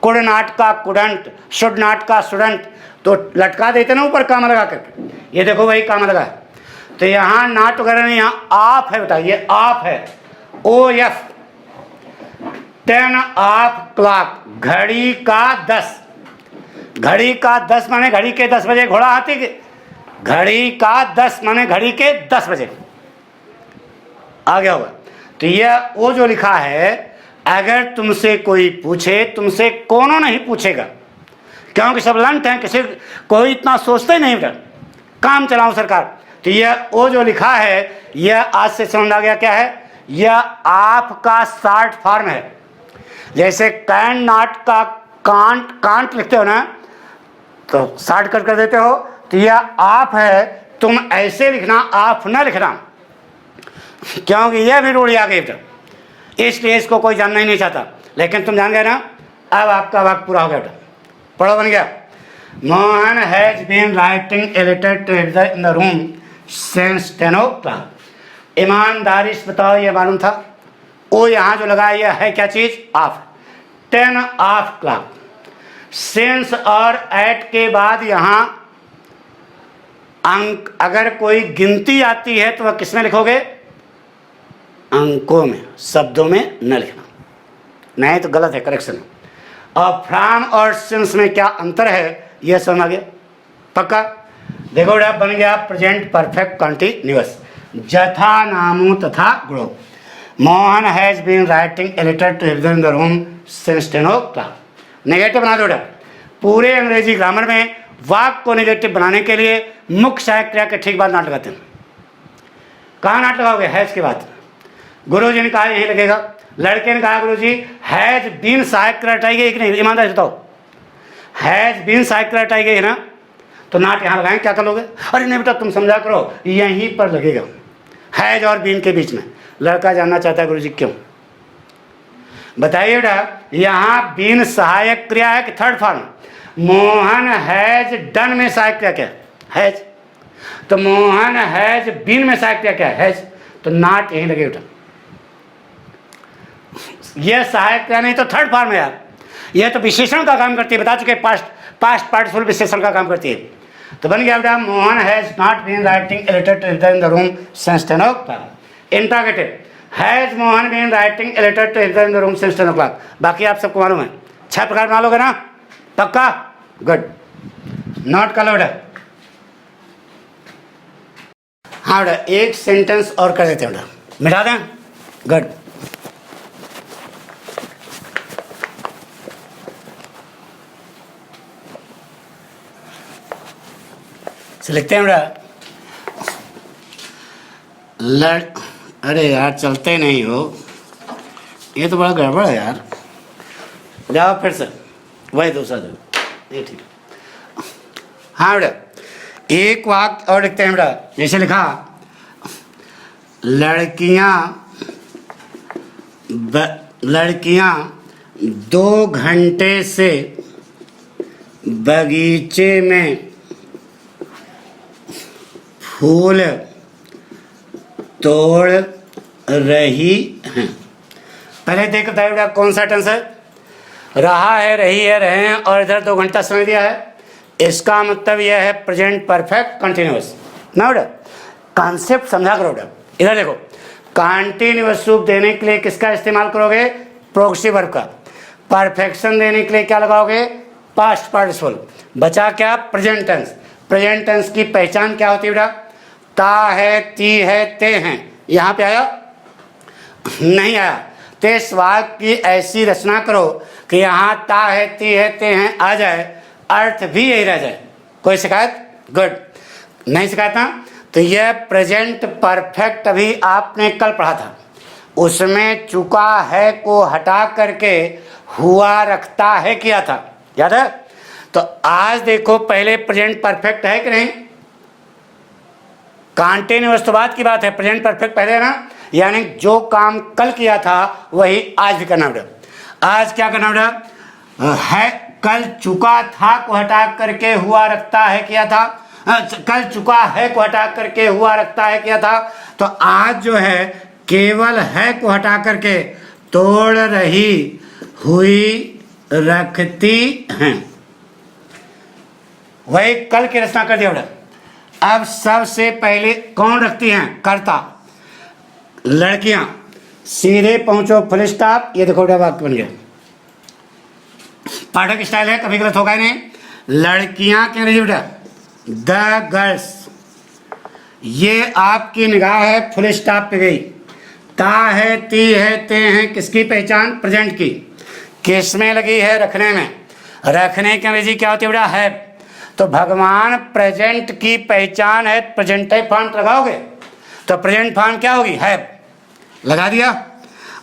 कुड नाट का कुडंट, शुड नाट का शुडंट, तो लटका देते ना ऊपर कामा लगा करके, ये देखो वही कामा लगा है। तो यहाँ नाट वगैरह नहीं, यहाँ आप है बेटा, ये आप है, OF। 10 ऑफ क्लॉक, घड़ी का 10, घड़ी का 10 माने घड़ी के 10 बजे, घोड़ा हाथी के, घड़ी का 10 माने घड़ी के 10 बजे, आ गया होगा। तो यह वो जो लिखा है, अगर तुमसे कोई पूछे, तुमसे कोनो नहीं पूछेगा, क्योंकि सब लंट हैं, किसी कोई इतना सोचते ही नहीं, काम चलाओ सरकार। तो यह वो जो लिखा है, यह आज से समझ आ गया क्या है, यह आपका शॉर्ट फॉर्म है। जैसे कैन नॉट का कांट, कांट लिखते हो ना तो शॉर्ट कट कर देते हो, तो यह आप है, तुम ऐसे लिखना, आप न लिखना, क्योंकि यह भी रूढ़ी आ गई, इसलिए इसको कोई जानना ही नहीं चाहता, लेकिन तुम जान गए ना। अब आपका वाक्य पूरा हो गया बेटा, पढ़ो, बन गया। Mohan has been writing a letter to editor in the room since 10 o'clock। ईमानदारी से बताओ, ये मालूम था, वो यहाँ जो लगा यह है क्या चीज, ऑफ, 10 o'clock। सिंस और एट के बाद यहाँ अंक, अगर कोई गिनती आती है तो वह किसमें लिखोगे, अंकों में, शब्दों में न लिखना, नहीं तो गलत है, करेक्शन। और फ्रॉम और सिंस में क्या अंतर है यह समझ आ गया पक्का। देखो बेटा बन गया प्रेजेंट परफेक्ट कंटिन्यूअस। जथा नामो तथा गुणो। Mohan has been writing a letter to his in the room since 10 o'clock। Negative बना दो बेटा। पूरे अंग्रेजी ग्रामर में वाक्य को नेगेटिव बनाने के लिए मुख्य सहायक क्रिया के ठीक बाद नाट लगाते हैं। कहाँ नाट लगाओगे? हैज के बाद। गुरुजी ने कहा यहीं लगेगा। लड़के ने कहा गुरुजी हैज बीन सहायक क्रिया हटाई गई कि नहीं? ईमानदारी बताओ। हैज बीन सहायक क्रिया हटाई गई ना, तो नाट यहाँ लगाएं। क्या कर लोगे? अरे नहीं बेटा तुम समझा करो, यहीं पर लगेगा हैज और बीन के बीच में। लड़का जानना चाहता है गुरुजी क्यों? बताइए बेटा। यहाँ बीन सहायक क्रिया है कि third form? Mohan has done में सहायक क्रिया क्या हैज, तो मोहन हैज बीन में सहायक क्रिया क्या हैज, तो नाट यहीं लगे बेटा। यह सहायक क्रिया नहीं तो थर्ड फॉर्म है यार। यह तो विशेषण का काम करती है, बता चुके पास्ट पार्टिसिपल विशेषण का काम करती है। तो बन गया बेटा Mohan has not been writing a letter to in the room since 10 o'clock। Interrogative has Mohan been writing a letter to in the room since 10 o'clock। बाकी आप सबको मालूम है। 6 प्रकार बना लोगे ना पक्का? गुड। नोट कर लो बेटा। हाँ बेटा एक सेंटेंस और कर देते हैं बेटा, मिटा दें। गुड। लिखते हैं बेटा अरे यार चलते नहीं हो, ये तो बड़ा गड़बड़ है यार। जाओ फिर से वही दूसरा दो, ये ठीक। हाँ बेटा एक वाक्य और लिखते हैं बेटा। जैसे लिखा लड़कियां 2 घंटे से बगीचे में फूल तोड़ रही हैं। पहले देख बताइए बेटा कौन सा टेंस है? रहा है, रही है, रहे हैं और इधर 2 घंटा समय दिया है। इसका मतलब यह है प्रेजेंट परफेक्ट कंटिन्यूअस ना बेटा। कॉन्सेप्ट समझा करो बेटा। इधर देखो कंटिन्यूअस रूप देने के लिए किसका इस्तेमाल करोगे? प्रोग्रेसिव वर्ब का। परफेक्शन देने के लिए क्या लगाओगे? Past participle. बचा क्या? Present tense. प्रेजेंट टेंस की पहचान क्या होती है बेटा? ता है, ती है, ते हैं। यहाँ पे आया नहीं आया? तो इस वाक्य की ऐसी रचना करो कि यहाँ ता है, ती है, ते हैं आ जाए, अर्थ भी यही रह जाए। कोई शिकायत? गुड। नहीं शिकायत ना? तो यह प्रेजेंट परफेक्ट अभी आपने कल पढ़ा था, उसमें चुका है को हटा करके हुआ रखता है किया था, याद है? तो आज देखो पहले प्रेजेंट परफेक्ट है कि नहीं? कंटिन्यूअस तो बात की बात है, प्रेजेंट परफेक्ट पहले है ना। यानी जो काम कल किया था वही आज भी करना बेटा। आज क्या करना बेटा? है कल चुका था को हटा करके हुआ रखता है किया था। कल चुका है को हटा करके हुआ रखता है किया था। तो आज जो है केवल है को हटा करके तोड़ रही हुई रखती हैं, वही कल की रचना कर दिया बेटा। अब सबसे पहले कौन रखती हैं? कर्ता। लड़कियां। सीधे पहुंचो फुल स्टॉप। ये देखो बेटा वाक्य बन गया। पाठक स्टाइल है, कभी गलत होगा ही नहीं। लड़कियां क्या रही बेटा? The girls. ये आपकी निगाह है फुल स्टॉप पे गई। ता है, ती है, ते हैं किसकी पहचान? प्रेजेंट की। किस में लगी है? रखने में। रखने की अंग्रेजी क्या होती है बेटा? है। तो भगवान प्रेजेंट की पहचान है, प्रेजेंट फॉर्म लगाओगे तो प्रेजेंट फॉर्म क्या होगी? है। लगा दिया।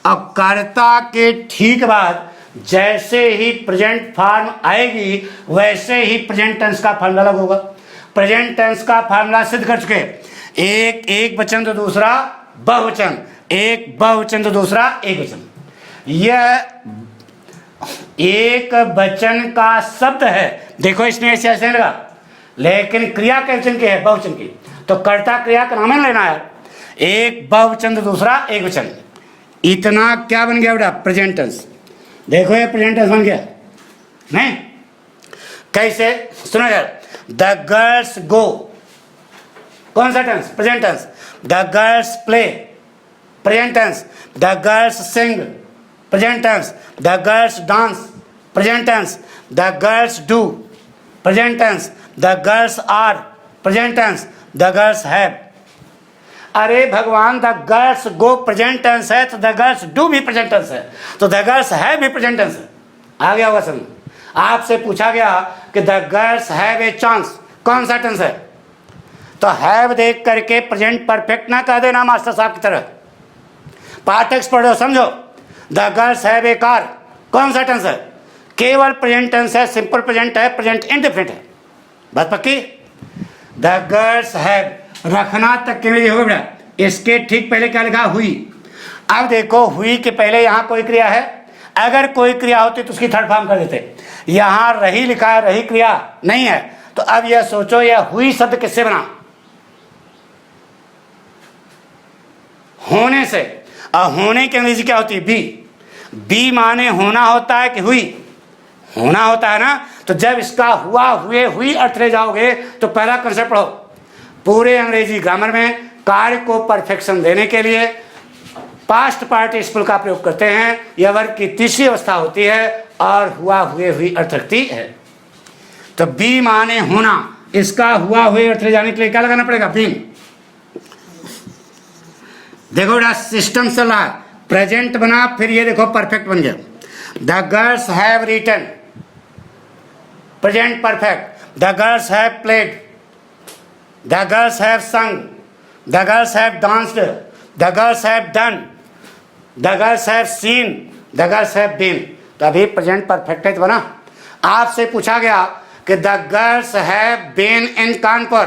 अब कर्ता के ठीक बाद जैसे ही प्रेजेंट फॉर्म आएगी वैसे ही प्रेजेंट टेंस का फॉर्मूला अलग होगा। प्रेजेंट टेंस का फॉर्मूला सिद्ध कर चुके। एक वचन तो दूसरा बहुवचन, एक बहुवचन तो दूसरा एक वचन। यह एक वचन का शब्द है। देखो इसमें ऐसे लगा, लेकिन क्रिया के वचन की है, बहुवचन की। तो कर्ता क्रिया का नाम है लेना है। एक बहुवचन तो दूसरा एक वचन। इतना क्या बन गया बेटा? Present tense. देखो ये प्रेजेंट टेंस बन गया नहीं? कैसे? सुनो यार। द गर्ल्स गो, कौन सा tense? Present tense. The girls play, present tense. The girls sing, present tense. The girls dance, present tense, the girls do, present tense, the girls are, present tense, the girls have. अरे भगवान, the girls go present tense है तो the girls do भी present tense है, तो the girls have भी present tense है। आ गया होगा समझ। आपसे पूछा गया कि the girls have a chance, कौन सा टेंस है? तो हैव देख करके प्रेजेंट परफेक्ट ना कह देना मास्टर साहब की तरह। पाठक पढ़ो समझो। The girls have a car, कौन सा टेंस है? केवल प्रेजेंट टेंस है, सिंपल प्रेजेंट है, प्रेजेंट इंडेफिनिट है। बात पक्की? द गर्ल्स हैव रखना तक के लिए होगा बेटा। इसके ठीक पहले क्या लिखा? हुई। अब देखो, हुई के पहले यहाँ कोई क्रिया है? अगर कोई क्रिया होती तो उसकी थर्ड फॉर्म कर देते। यहाँ रही लिखा है, रही क्रिया नहीं है। तो अब यह सोचो, यह हुई शब्द किससे बना? होने से। और होने की अंग्रेजी क्या होती है? बी। बी माने होना होता है कि हुई? होना होता है ना। तो जब इसका हुआ, हुए, हुई अर्थ ले जाओगे तो पहला कंसेप्ट पढ़ो। पूरे अंग्रेजी ग्रामर में कार्य को परफेक्शन देने के लिए पास्ट पार्टिसिपल का प्रयोग करते हैं। यह वर्ग की तीसरी अवस्था होती है और हुआ, हुए, हुई अर्थ रखती है। तो बी माने होना, इसका हुआ, हुए अर्थ ले जाने के लिए क्या लगाना पड़ेगा? बीन। देखो बेटा, सिस्टम चल रहा है। प्रेजेंट बना, फिर ये देखो परफेक्ट बन गया। The girls have written, present perfect. The girls have played, the girls have sung, the girls have danced, the girls have done, the girls have seen, the girls have been. तो अभी present perfect है तो बना। आपसे पूछा गया कि the girls have been in Kanpur,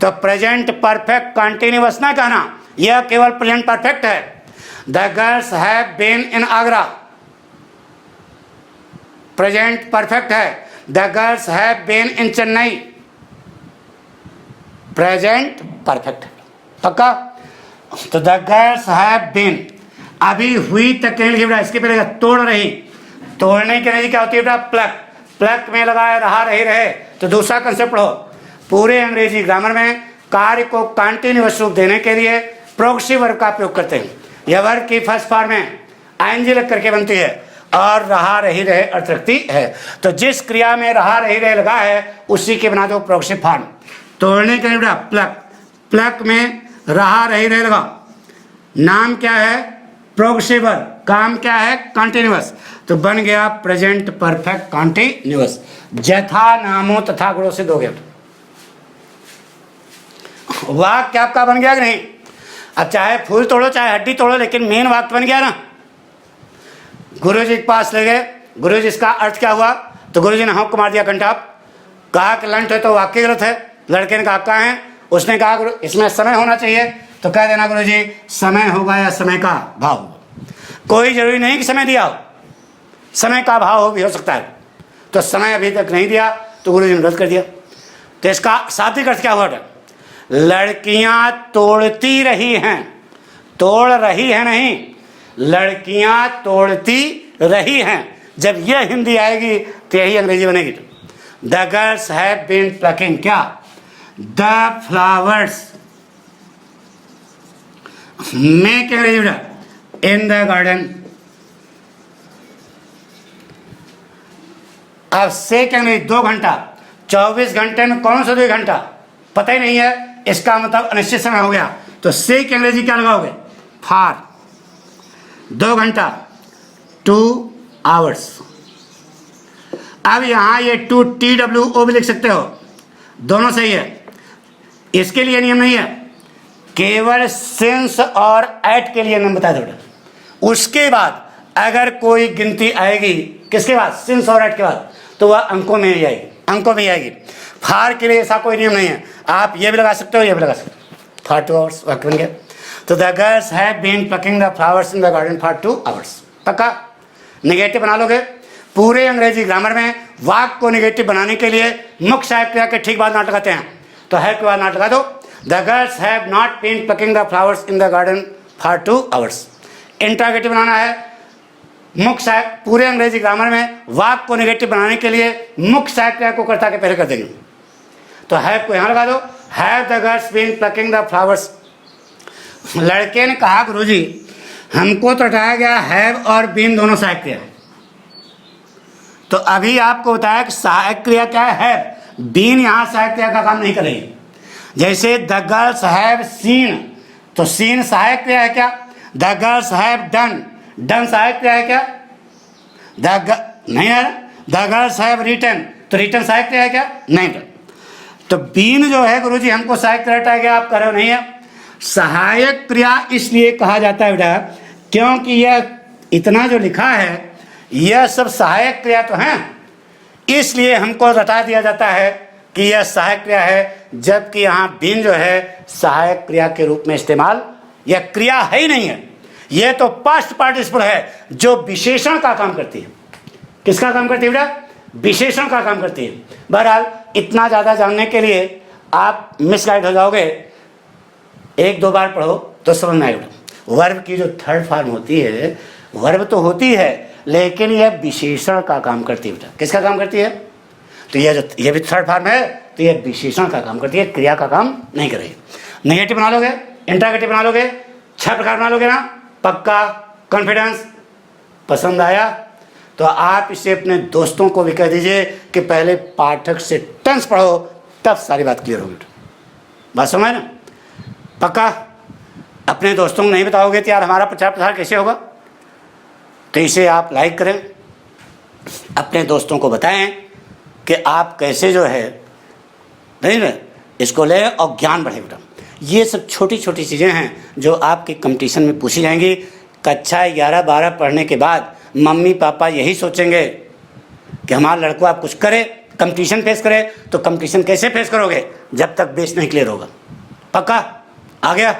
तो प्रेजेंट परफेक्ट कंटिन्यूअस ना कहना, यह केवल प्रेजेंट परफेक्ट है। The girls have been in Agra, present perfect है। The girls have been in Chennai, present perfect है। पक्का? तो द गर्ल्स हैव बीन, अभी हुई तक के लिए इसके पहले तोड़ रही, तोड़ने के लिए क्या होती है बेटा? प्लक। प्लक में लगाए रहा, रही, रहे। तो दूसरा कंसेप्ट पढ़ो। पूरे अंग्रेजी ग्रामर में कार्य को कंटिन्यूअस रूप देने के लिए प्रोग्रेसिव वर्ब का प्रयोग करते हैं। यह वर्ब की फर्स्ट फॉर्म में आईएनजी लग करके बनती है और रहा, रही, रहे अर्थ रखती है। तो जिस क्रिया में रहा, रही, रहे लगा है उसी के बना दो प्रोग्रेसिव फॉर्म। तोड़ने के लिए बेटा प्लक, प्लक में रहा, रही, रहे लगा। नाम क्या है? Progressive verb. काम क्या है? कंटिन्यूअस। तो बन गया प्रेजेंट परफेक्ट कंटिन्यूअस। यथा नामो तथा गुणों से दोगे। वाक्य आपका बन गया कि नहीं? अब चाहे फूल तोड़ो चाहे हड्डी तोड़ो, लेकिन मेन वाक्य बन गया ना। गुरु जी के पास ले गए, गुरु जी इसका अर्थ क्या हुआ? तो गुरु जी ने हाँक मार दिया कंटाप, कहा कि लंट है तो वाक्य गलत है। लड़के ने कहा कहाँ है? उसने कहा गुरु इसमें समय होना चाहिए। तो कह देना गुरु जी समय होगा या समय का भाव होगा। कोई जरूरी नहीं कि समय दिया हो, समय का भाव हो भी हो सकता है। तो समय अभी तक नहीं दिया तो गुरु जी ने रद्द कर दिया। तो इसका शाब्दिक अर्थ क्या हुआ? लड़कियां तोड़ती रही हैं, तोड़ रही है नहीं, लड़कियां तोड़ती रही हैं। जब यह हिंदी आएगी तो यही अंग्रेजी बनेगी। The girls have been plucking क्या? The flowers. मेक अंग्रेजी इन द गार्डन। अब से क्या नहीं, 2 घंटा, 24 घंटे में कौन सा 2 घंटा पता ही नहीं है, इसका मतलब अनिश्चित समय हो गया। तो से की अंग्रेजी क्या लगाओगे? फार। 2 घंटा 2 आवर्स। अब यहां ये 2 TWO भी लिख सकते हो, दोनों सही है। इसके लिए नियम नहीं है, केवल सिंस और एट के लिए नियम बता दो। उसके बाद अगर कोई गिनती आएगी किसके बाद? सिंस और एट के बाद, तो वह अंकों में ही आएगी, अंकों में ही आएगी। फार के लिए ऐसा कोई नियम नहीं है, आप ये भी लगा सकते हो, ये भी लगा सकते हो। फॉर 2 आवर्स वाक्य बन गया। तो the girls have been plucking the flowers in the garden for 2 hours. पक्का? निगेटिव बना लोगे। पूरे अंग्रेजी ग्रामर में वाक्य को निगेटिव बनाने के लिए मुख्य सहायक क्रिया के ठीक बाद नाट लगाते हैं। तो है के बाद नाट लगा दो। The girls have not been plucking the flowers in the garden for 2 hours. Interrogative बनाना है। मुख्य सहायक, पूरे अंग्रेजी ग्रामर में वाक्य को निगेटिव बनाने के लिए मुख्य सहायक क्रिया को कर्ता के पहले कर देंगे। तो हैव को यहाँ लगा दो। Have the girls been plucking the flowers. लड़के ने कहा गुरुजी हमको तो हटाया गया हैव और बीन दोनों सहायक क्रिया, तो अभी आपको बताया कि सहायक क्रिया क्या है, बीन यहाँ सहायक क्रिया का काम नहीं करेगी। जैसे द गर्ल्स हैव सीन, तो सीन सहायक क्रिया है क्या? The girls have done, done सहायक क्रिया है क्या? नहीं है। द गर्ल्स हैव रिटन, तो रिटन सहायक क्रिया है क्या? नहीं। तो बीन जो है गुरुजी हमको सहायक क्रिया हटा गया, आप कह रहे हो नहीं है। सहायक क्रिया इसलिए कहा जाता है बेटा क्योंकि यह इतना जो लिखा है यह सब सहायक क्रिया तो हैं, इसलिए हमको रटा दिया जाता है कि यह सहायक क्रिया है, जबकि यहाँ बीन जो है सहायक क्रिया के रूप में इस्तेमाल, यह क्रिया है ही नहीं है, यह तो पास्ट पार्टिसिपल है जो विशेषण का काम करती है। किसका काम करती है बेटा? विशेषण का काम करती है। बहरहाल इतना ज़्यादा जानने के लिए आप मिसगाइड हो जाओगे, एक दो बार पढ़ो तो समझ में आएगा। वर्ब की जो थर्ड फॉर्म होती है, वर्ब तो होती है लेकिन यह विशेषण का काम करती है बेटा। किसका काम करती है? तो यह भी थर्ड फॉर्म है, तो यह विशेषण का काम करती है, क्रिया का काम नहीं करेगी। नेगेटिव बना लोगे, इंटरगेटिव बना लोगे, 6 प्रकार बना लोगे ना, पक्का, कॉन्फिडेंस, पसंद आया, तो आप इसे अपने दोस्तों को भी कह दीजिए कि पहले पाठक से टेंस पढ़ो, तब सारी बात क्लियर होगी। बात समझ ना? पक्का अपने दोस्तों को नहीं बताओगे तो यार हमारा प्रचार प्रसार कैसे होगा? तो इसे आप लाइक करें, अपने दोस्तों को बताएं कि आप कैसे जो है नहीं ना इसको ले और ज्ञान बढ़े बेटा। ये सब छोटी छोटी चीज़ें हैं जो आपके कंपटीशन में पूछी जाएंगी। कक्षा 11-12 पढ़ने के बाद मम्मी पापा यही सोचेंगे कि हमारा लड़का आप कुछ करे, कंपटीशन फेस करे। तो कंपटीशन कैसे फेस करोगे जब तक बेस नहीं क्लियर होगा? पक्का आ गया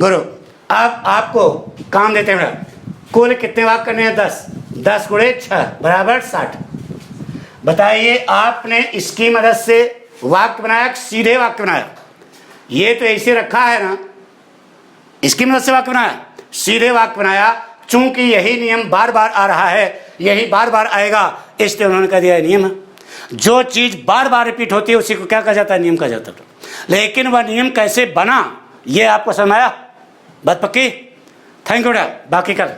गुरु। अब आपको काम देते हैं बेटा, कुल कितने वाक्य करने हैं? 10, 10 गुणे 6 बराबर 60। बताइए आपने इसकी मदद से वाक्य बनाया, सीधे वाक्य बनाया? ये तो ऐसे रखा है ना, इसकी मदद से वाक्य बनाया, सीधे वाक्य बनाया। चूंकि यही नियम बार बार आ रहा है, यही बार बार आएगा, इसलिए उन्होंने कह दिया नियम है। जो चीज़ बार बार रिपीट होती है उसी को क्या कहा जाता है? नियम कहा जाता है। लेकिन वह नियम कैसे बना ये आपको समझ आया? बात पक्की? थैंक यू बेटा, बाकी कल